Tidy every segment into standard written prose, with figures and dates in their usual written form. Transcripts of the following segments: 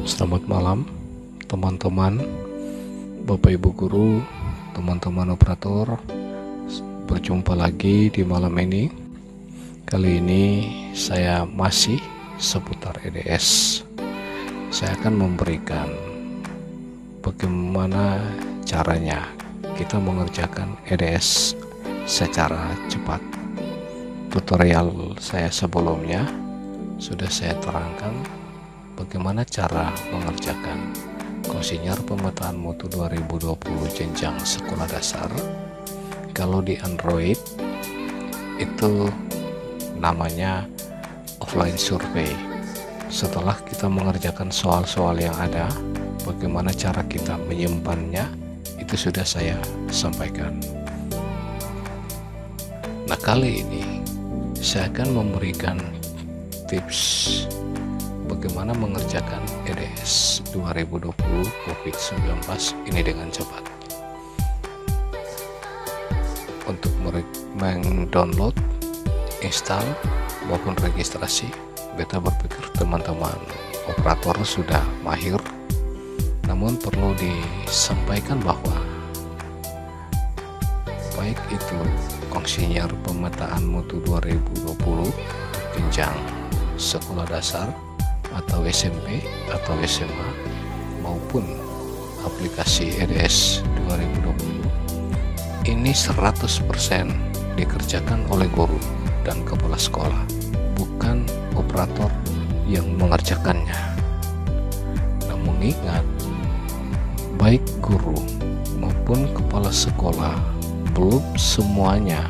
Selamat malam teman-teman, Bapak Ibu Guru, teman-teman operator. Berjumpa lagi di malam ini. Kali ini saya masih seputar EDS. Saya akan memberikan bagaimana caranya kita mengerjakan EDS secara cepat. Tutorial saya sebelumnya sudah saya terangkan bagaimana cara mengerjakan Konsinyur Pemetaan Mutu 2020 jenjang sekolah dasar. Kalau di Android itu namanya offline survey. Setelah kita mengerjakan soal-soal yang ada, bagaimana cara kita menyimpannya, itu sudah saya sampaikan. Nah, kali ini saya akan memberikan tips bagaimana mengerjakan EDS 2020 COVID-19 ini dengan cepat. Untuk mendownload, install, maupun registrasi, beta berpikir teman-teman operator sudah mahir. Namun perlu disampaikan bahwa baik itu Konsinyur Pemetaan Mutu 2020 jenjang sekolah dasar atau SMP atau SMA maupun aplikasi EDS 2020 ini 100% dikerjakan oleh guru dan kepala sekolah, bukan operator yang mengerjakannya. Namun ingat, baik guru maupun kepala sekolah belum semuanya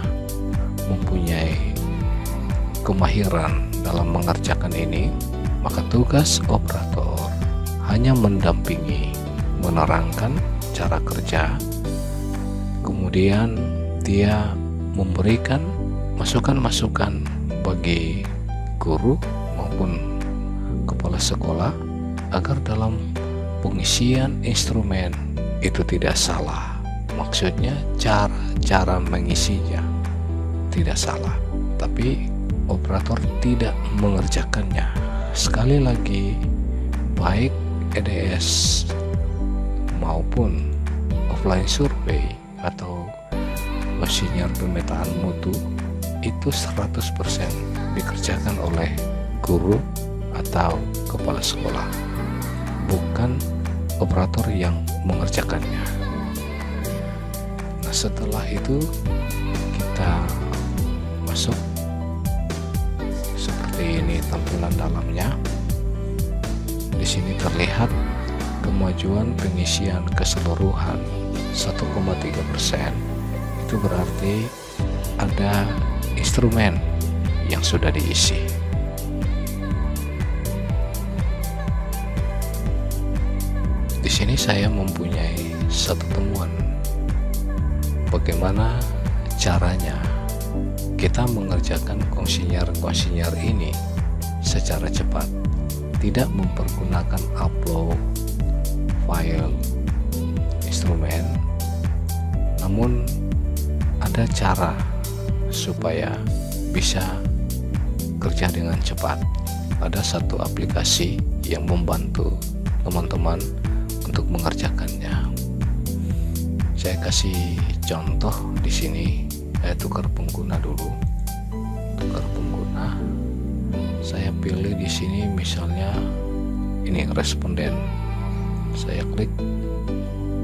mempunyai kemahiran dalam mengerjakan ini. Maka tugas operator hanya mendampingi, menerangkan cara kerja, kemudian dia memberikan masukan-masukan bagi guru maupun kepala sekolah agar dalam pengisian instrumen itu tidak salah. Maksudnya cara mengisinya tidak salah, tapi operator tidak mengerjakannya. Sekali lagi, baik EDS maupun offline survey atau Konsinyur Pemetaan Mutu itu 100% dikerjakan oleh guru atau kepala sekolah, bukan operator yang mengerjakannya. Nah, setelah itu kita masuk. Seperti ini tampilan dalamnya. Di sini terlihat kemajuan pengisian keseluruhan 1,3%. Itu berarti ada instrumen yang sudah diisi. Di sini saya mempunyai satu temuan. Bagaimana caranya kita mengerjakan konsinyur ini secara cepat, tidak mempergunakan upload file instrumen, namun ada cara supaya bisa kerja dengan cepat. Ada satu aplikasi yang membantu teman-teman untuk mengerjakannya. Saya kasih contoh di sini. Saya tukar pengguna dulu. Tukar pengguna. Saya pilih di sini misalnya ini responden. Saya klik,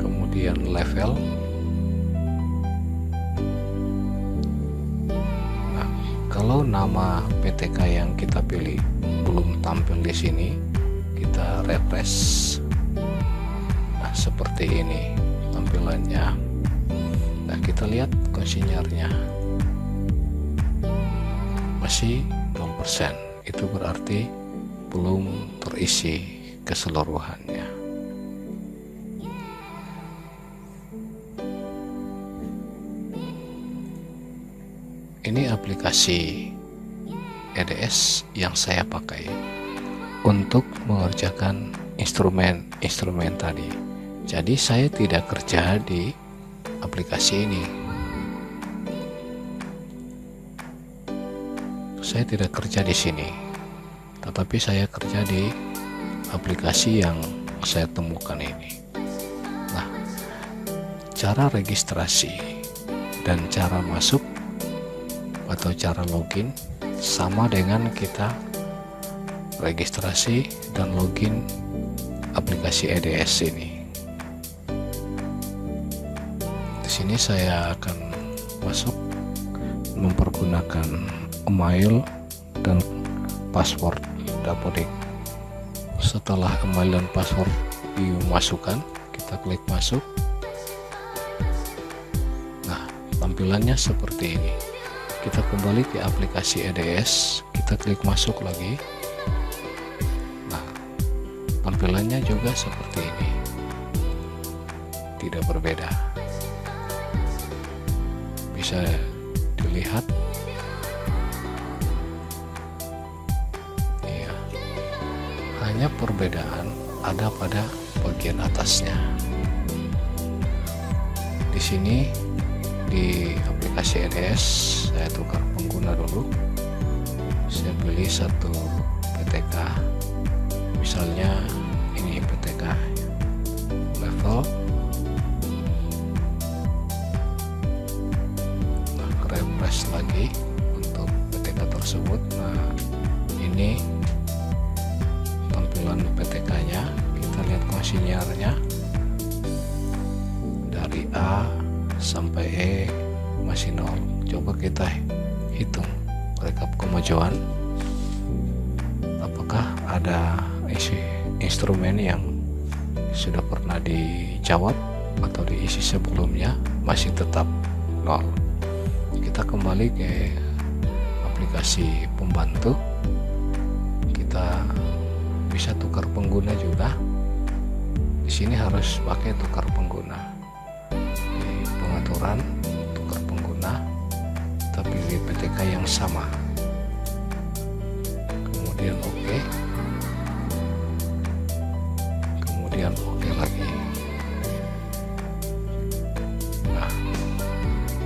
kemudian level. Nah, kalau nama PTK yang kita pilih belum tampil di sini, kita refresh. Nah, seperti ini tampilannya. Nah, kita lihat konsinyurnya masih 0%. Itu berarti belum terisi keseluruhannya. Ini aplikasi EDS yang saya pakai untuk mengerjakan instrumen tadi. Jadi saya tidak kerja di aplikasi ini. Saya tidak kerja di sini, tetapi saya kerja di aplikasi yang saya temukan ini. Nah, cara registrasi dan cara masuk atau cara login sama dengan kita registrasi dan login aplikasi EDS ini. Di sini saya akan masuk mempergunakan email dan password Dapodik. Setelah email dan password dimasukkan, kita klik masuk. Nah, tampilannya seperti ini. Kita kembali ke aplikasi EDS, kita klik masuk lagi. Nah, tampilannya juga seperti ini, tidak berbeda. Bisa dilihat ya, hanya perbedaan ada pada bagian atasnya. Di sini di aplikasi EDS saya tukar pengguna dulu. Saya pilih satu PTK, misalnya ini PTK level. Nah, refresh lagi untuk PTK tersebut. Nah, ini tampilan PTK nya, kita lihat konsinyernya dari A sampai E masih 0. Coba kita hitung rekap kemajuan, apakah ada isi instrumen yang sudah pernah dijawab atau diisi sebelumnya masih tetap 0. Kita kembali ke aplikasi pembantu, kita bisa tukar pengguna juga. Di sini harus pakai tukar pengguna. Di pengaturan tukar pengguna, kita pilih PTK yang sama, kemudian OK, kemudian OK lagi. Nah,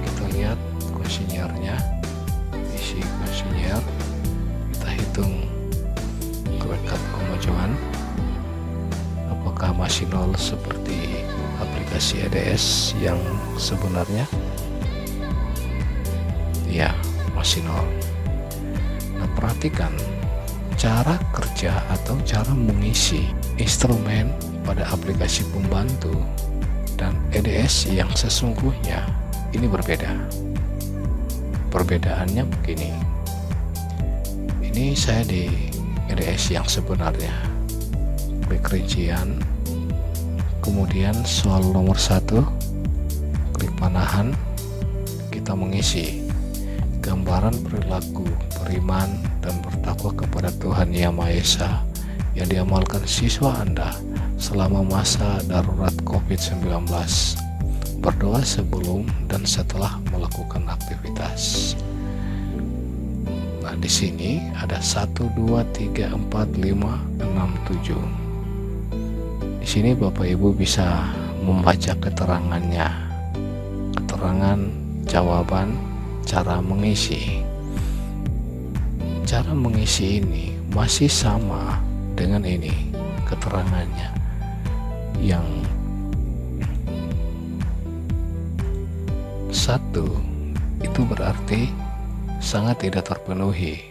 kita lihat konsinyernya, isi konsinyer, kita hitung rekap kemajuan, apakah masih 0 seperti aplikasi EDS yang sebenarnya? Ya, masih 0. Nah, perhatikan cara kerja atau cara mengisi instrumen pada aplikasi pembantu dan EDS yang sesungguhnya ini berbeda. Perbedaannya begini. Ini saya di EDS yang sebenarnya, klik rincian, kemudian soal nomor 1, klik panahan, kita mengisi gambaran perilaku beriman dan bertakwa kepada Tuhan Yang Maha Esa yang diamalkan siswa Anda selama masa darurat COVID-19. Berdoa sebelum dan setelah melakukan aktivitas. Nah, di sini ada 1, 2, 3, 4, 5, 6, 7. Di sini Bapak Ibu bisa membaca keterangannya, keterangan jawaban, cara mengisi. Cara mengisi ini masih sama dengan ini keterangannya. Yang 1 itu berarti sangat tidak terpenuhi,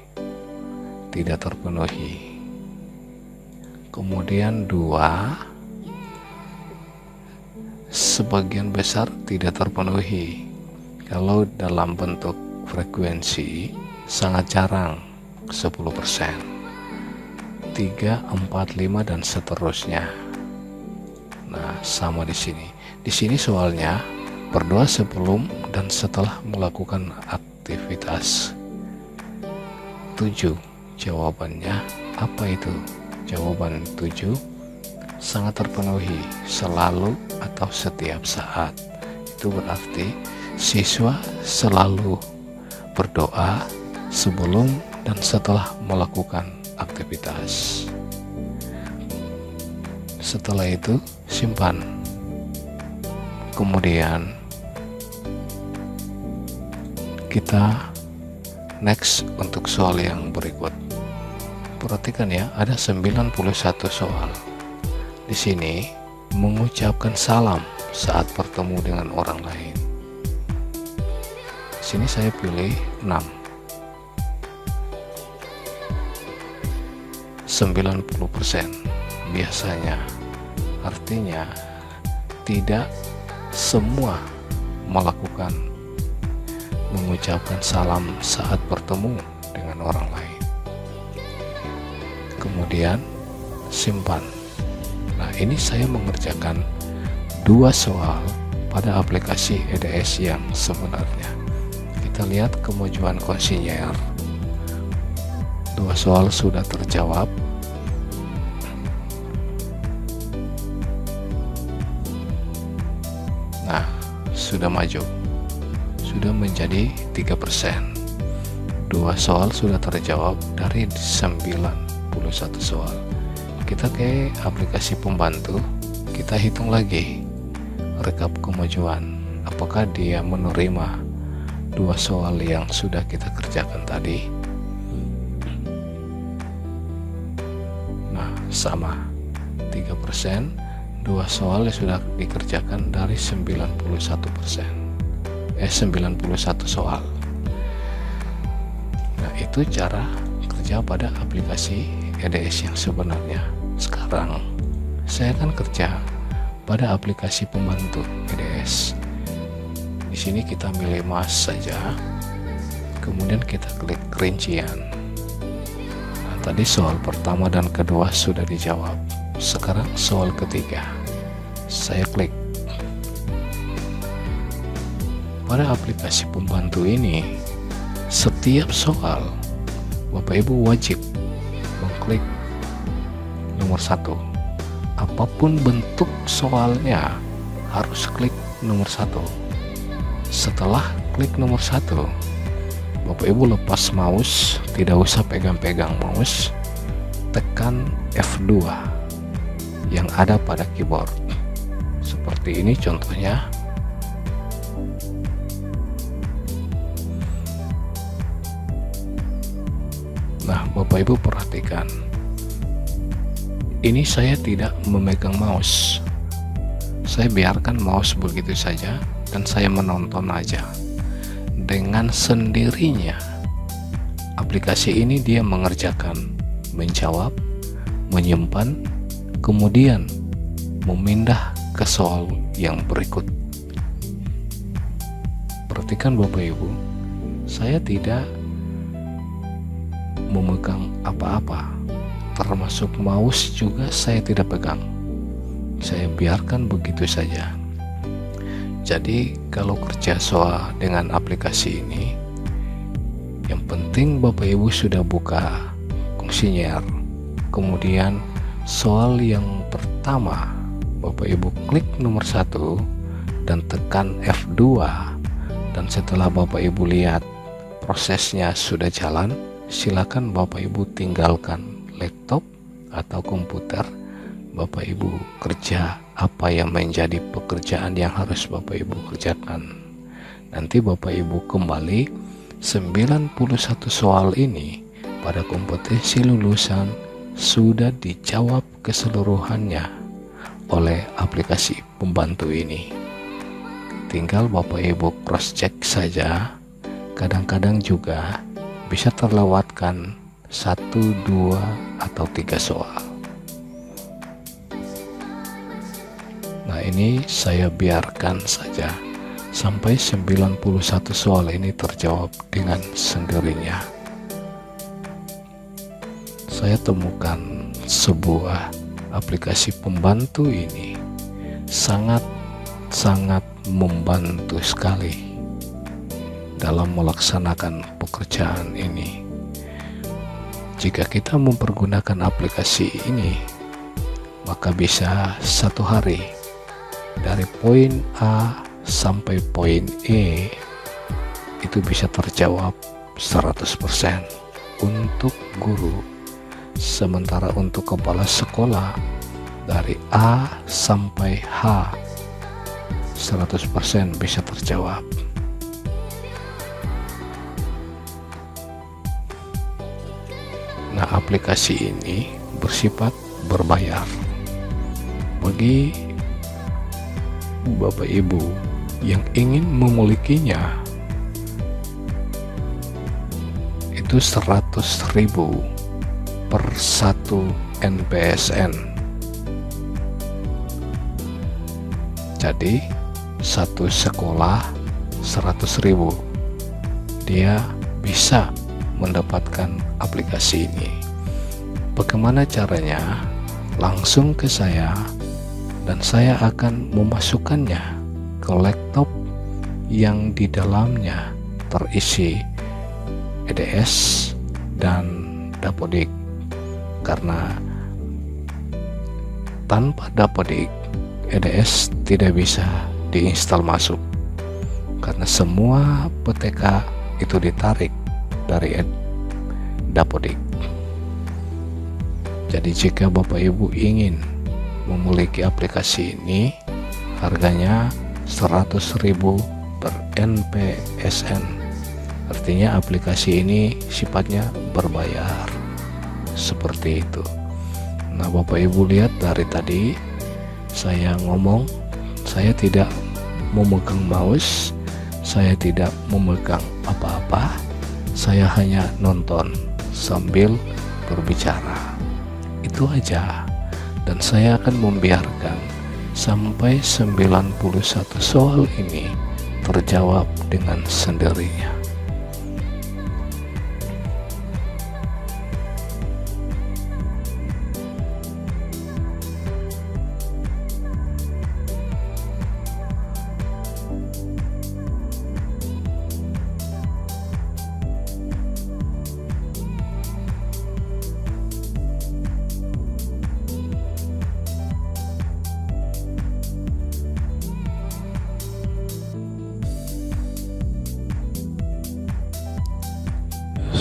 tidak terpenuhi. Kemudian 2, sebagian besar tidak terpenuhi. Kalau dalam bentuk frekuensi sangat jarang, 10%, 3, 4, 5 dan seterusnya. Nah, sama di sini. Di sini soalnya berdoa sebelum dan setelah melakukan aktivitas. 7, jawabannya apa itu? Jawaban 7 sangat terpenuhi, selalu atau setiap saat. Itu berarti siswa selalu berdoa sebelum dan setelah melakukan aktivitas. Setelah itu simpan. Kemudian kita next untuk soal yang berikut. perhatikan ya, ada 91 soal. Di sini mengucapkan salam saat bertemu dengan orang lain. Di sini saya pilih 6. 90% biasanya, artinya tidak semua melakukan mengucapkan salam saat bertemu dengan orang lain. Kemudian simpan. Nah, ini saya mengerjakan 2 soal pada aplikasi EDS yang sebenarnya. Kita lihat kemajuan konsinyer. 2 soal sudah terjawab. Nah, sudah maju, sudah menjadi 3%. 2 soal sudah terjawab dari 91 soal. Kita ke aplikasi pembantu, kita hitung lagi rekap kemajuan, apakah dia menerima 2 soal yang sudah kita kerjakan tadi. Nah, sama 3%. 2 soal yang sudah dikerjakan dari 91 soal. Nah, itu cara kerja pada aplikasi EDS yang sebenarnya. Sekarang saya akan kerja pada aplikasi pembantu EDS. Di sini kita milih mas saja, kemudian kita klik rincian. Nah, tadi soal pertama dan kedua sudah dijawab. Sekarang soal ketiga, saya klik. Pada aplikasi pembantu ini, setiap soal Bapak Ibu wajib mengklik nomor 1. Apapun bentuk soalnya, harus klik nomor 1. Setelah klik nomor 1, Bapak Ibu lepas mouse, tidak usah pegang-pegang mouse, tekan F2 yang ada pada keyboard. Seperti ini contohnya. Nah, Bapak Ibu perhatikan, ini saya tidak memegang mouse, saya biarkan mouse begitu saja dan saya menonton aja. Dengan sendirinya aplikasi ini dia mengerjakan, menjawab, menyimpan, kemudian memindah ke soal yang berikut. Perhatikan Bapak Ibu, saya tidak memegang apa-apa, termasuk mouse juga saya tidak pegang, saya biarkan begitu saja. Jadi kalau kerja soal dengan aplikasi ini, yang penting Bapak Ibu sudah buka konsinyer, kemudian soal yang pertama Bapak Ibu klik nomor 1 dan tekan F2, dan setelah Bapak Ibu lihat prosesnya sudah jalan, silakan Bapak Ibu tinggalkan laptop atau komputer, Bapak Ibu kerja apa yang menjadi pekerjaan yang harus Bapak Ibu kerjakan. Nanti Bapak Ibu kembali 91 soal ini pada kompetensi lulusan sudah dijawab keseluruhannya oleh aplikasi pembantu ini. Tinggal Bapak Ibu cross check saja. Kadang-kadang juga bisa terlewatkan 1, 2, atau 3 soal. Nah, ini saya biarkan saja sampai 91 soal ini terjawab dengan sendirinya. Saya temukan sebuah aplikasi pembantu ini sangat membantu sekali dalam melaksanakan pekerjaan ini. Jika kita mempergunakan aplikasi ini, maka bisa 1 hari dari poin A sampai poin E itu bisa terjawab 100% untuk guru. Sementara untuk kepala sekolah dari A sampai H 100% bisa terjawab. Nah, aplikasi ini bersifat berbayar. Bagi Bapak Ibu yang ingin memilikinya, itu 100.000 per 1 NPSN. Jadi satu sekolah 100.000, dia bisa mendapatkan aplikasi ini. Bagaimana caranya? Langsung ke saya dan saya akan memasukkannya ke laptop yang di dalamnya terisi EDS dan Dapodik. Karena tanpa Dapodik, EDS tidak bisa diinstal masuk, karena semua PTK itu ditarik dari Dapodik. Jadi jika Bapak Ibu ingin memiliki aplikasi ini, harganya 100.000 per NPSN. Artinya aplikasi ini sifatnya berbayar, seperti itu. Nah, Bapak Ibu lihat dari tadi saya ngomong, saya tidak memegang mouse, saya tidak memegang apa-apa, saya hanya nonton sambil berbicara. Itu aja. Dan saya akan membiarkan sampai 91 soal ini terjawab dengan sendirinya.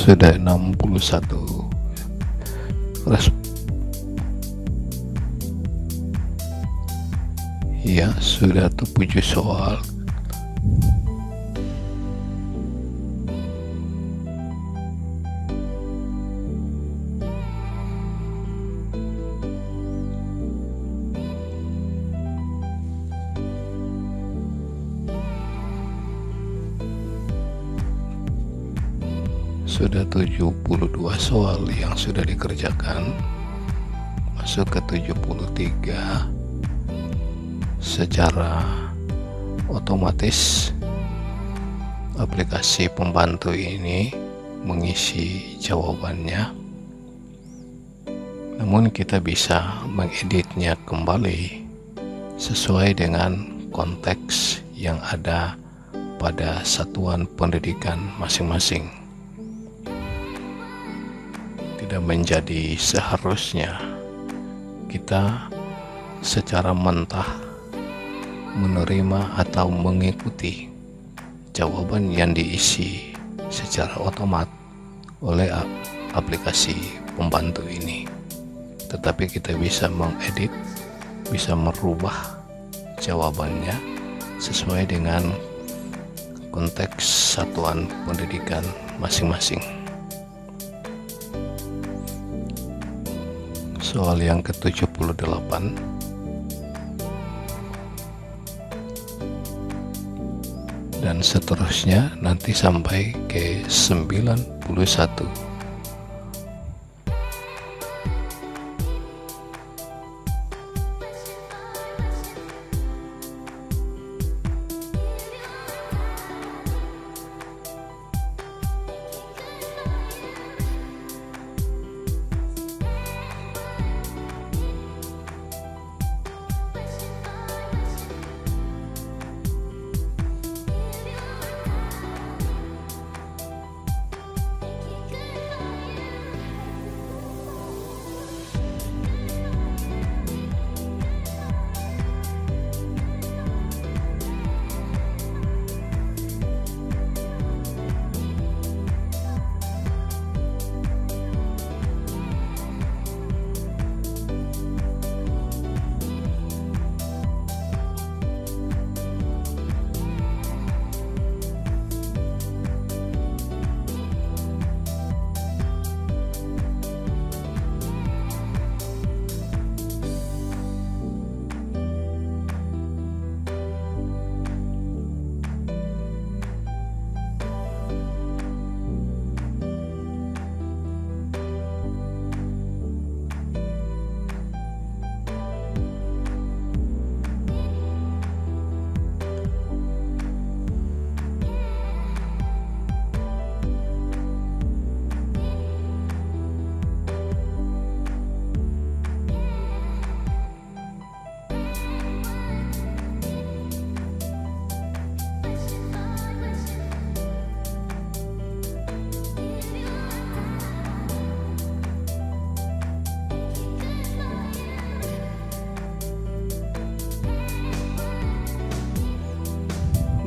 Sudah 61 ya, sudah 7 soal. Sudah 72 soal yang sudah dikerjakan, masuk ke 73. Secara otomatis aplikasi pembantu ini mengisi jawabannya, namun kita bisa mengeditnya kembali sesuai dengan konteks yang ada pada satuan pendidikan masing-masing. Tidak menjadi seharusnya kita secara mentah menerima atau mengikuti jawaban yang diisi secara otomatis oleh aplikasi pembantu ini, tetapi kita bisa mengedit, bisa merubah jawabannya sesuai dengan konteks satuan pendidikan masing-masing. Soal yang ke-78, dan seterusnya nanti sampai ke 91.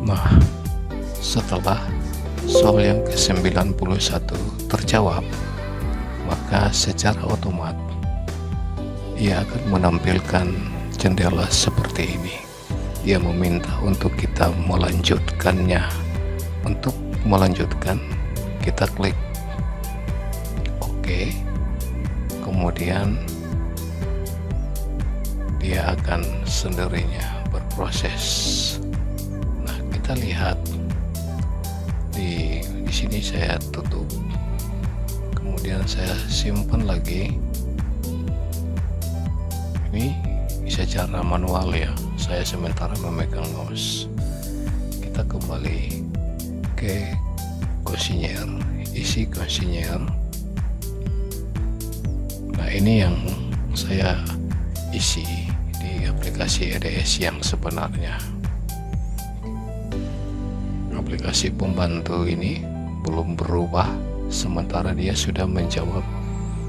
Nah, setelah soal yang ke-91 terjawab, maka secara otomatis ia akan menampilkan jendela seperti ini. Dia meminta untuk kita melanjutkannya. Untuk melanjutkan, kita klik OK. Kemudian dia akan sendirinya berproses. Nah, kita lihat di sini saya tutup, kemudian saya simpan lagi. Ini bisa cara manual ya, saya sementara memegang mouse. Kita kembali ke kuesioner, isi kuesioner. Nah, ini yang saya isi di aplikasi EDS yang sebenarnya. Aplikasi pembantu ini belum berubah, sementara dia sudah menjawab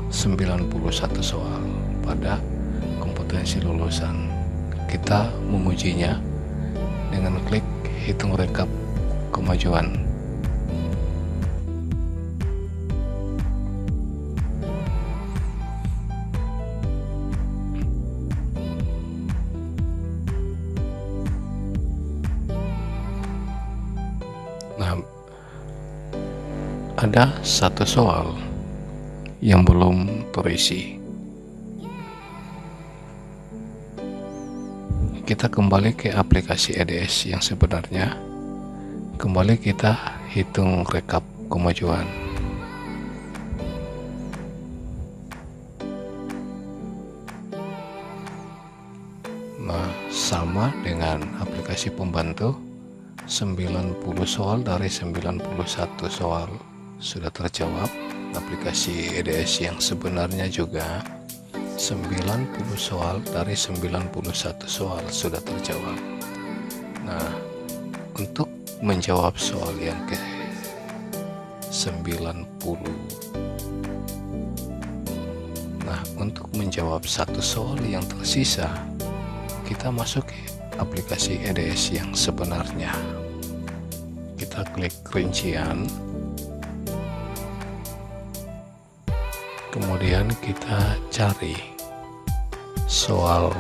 91 soal pada kompetensi lulusan. Kita mengujinya dengan klik hitung rekap kemajuan. Nah, ada satu soal yang belum terisi. Kita kembali ke aplikasi EDS yang sebenarnya. Kembali kita hitung rekap kemajuan. Nah, sama dengan aplikasi pembantu, 90 soal dari 91 soal sudah terjawab. Aplikasi EDS yang sebenarnya juga 90 soal dari 91 soal sudah terjawab. Nah, untuk menjawab soal yang ke 90, nah, untuk menjawab satu soal yang tersisa, kita masuk ke aplikasi EDS yang sebenarnya. Kita klik rincian, kemudian kita cari soal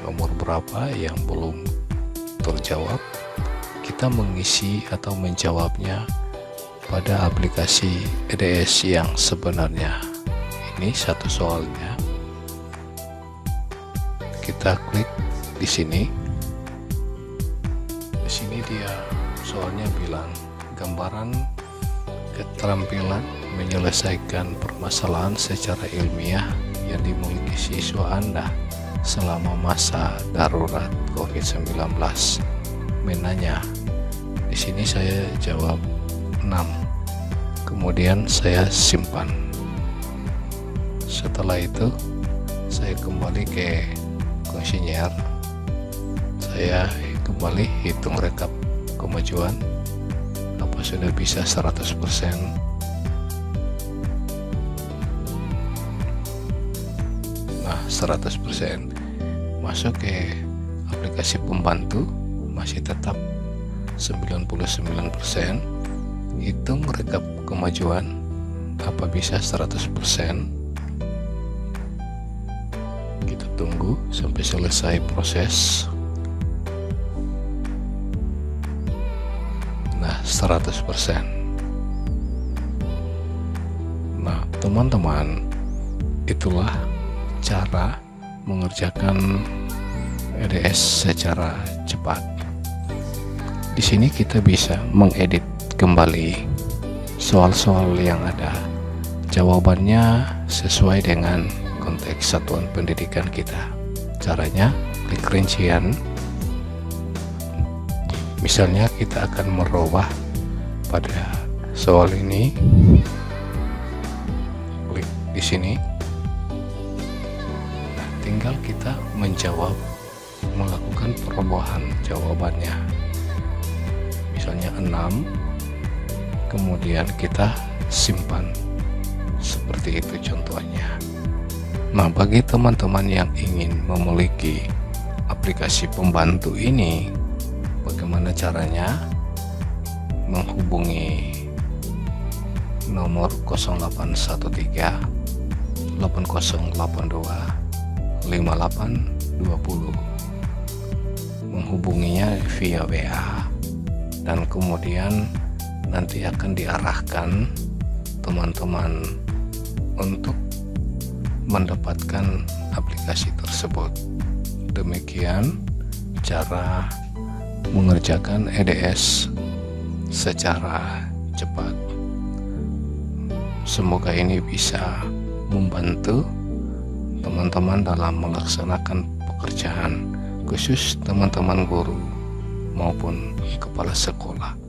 nomor berapa yang belum terjawab. Kita mengisi atau menjawabnya pada aplikasi EDS yang sebenarnya. Ini satu soalnya. Kita klik di sini. Di sini dia soalnya bilang gambaran keterampilan menyelesaikan permasalahan secara ilmiah yang dimiliki siswa Anda selama masa darurat COVID-19. Menanya. Di sini saya jawab 6. Kemudian saya simpan. Setelah itu saya kembali ke kuesioner. Saya kembali hitung rekap kemajuan. Apa sudah bisa 100%? Nah, 100%. Masuk ke aplikasi pembantu, masih tetap 99%. Hitung rekap kemajuan, apa bisa 100%? Kita tunggu sampai selesai proses. Nah, 100%. Nah, teman-teman, itulah cara mengerjakan EDS secara cepat. Di sini kita bisa mengedit kembali soal-soal yang ada. Jawabannya sesuai dengan konteks satuan pendidikan kita. Caranya klik rincian. Misalnya kita akan merubah pada soal ini. Klik di sini. Nah, tinggal kita menjawab, melakukan perubahan jawabannya. Misalnya 6, kemudian kita simpan. Seperti itu contohnya. Nah, bagi teman-teman yang ingin memiliki aplikasi pembantu ini, Bagaimana caranya? Menghubungi nomor 0813 8082 5820, menghubunginya via WA, dan kemudian nanti akan diarahkan teman-teman untuk mendapatkan aplikasi tersebut. Demikian cara mengerjakan EDS secara cepat. Semoga ini bisa membantu teman-teman dalam melaksanakan pekerjaan, khusus teman-teman guru maupun kepala sekolah.